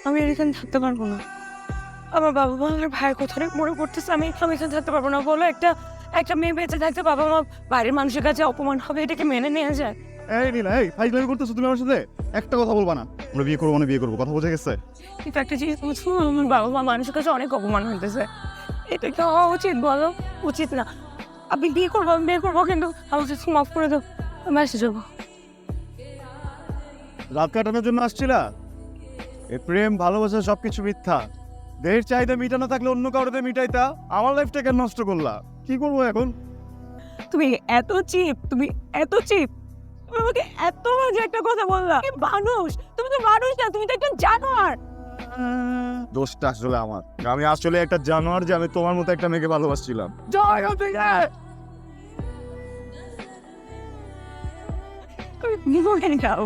আমি আর এখানে থাকতে পারবো না। আমার বাবা মা আমার ভাইয়ের কোথায় মনে পড়তেছে, আমি এখানে থাকতে পারবো না। বলো, একটা একটা মেয়ে বেঁচে থাকতে বাবা মা বাইরের মানুষের কাছে অপমান হবে, এটাকে মেনে নেওয়া যায়? এই নীলা, এই ফাইজলামি করতেছো তুমি আমার সাথে? একটা কথা বলবা না। আমরা বিয়ে করবো মানে বিয়ে করবো, কথা বোঝা গেছে? কিন্তু একটা জিনিস বুঝছো, আমার বাবা মা মানুষের কাছে অনেক অপমান হইতেছে। এটা কি হওয়া উচিত বলো? উচিত না। আমি বিয়ে করবো, আমি বিয়ে করবো, কিন্তু আমাকে মাফ করে দাও, আমি এসে যাবো। রাত কাটানোর জন্য আসছিলা? এই প্রেম ভালোবাসা সবকিছু মিথ্যা। দেহের চাহিদা মিটানো থাকলে অন্য কারোতে মিটাইতা, আমার লাইফটা কেন নষ্ট করলা? কি করবো এখন? তুমি এত চিপ, তুমি এত চিপ, তুমি আমাকে এত বাজে একটা কথা বললা। তুমি মানুষ, তুমি তো মানুষ না, তুমি তো একটা জানোয়ার। দোষটা আসলে আমার। আমি আসলে একটা জানোয়ার যে আমি তোমার মতো একটা মেয়েকে ভালোবাসছিলাম। তুমি নিবো কেন যাও?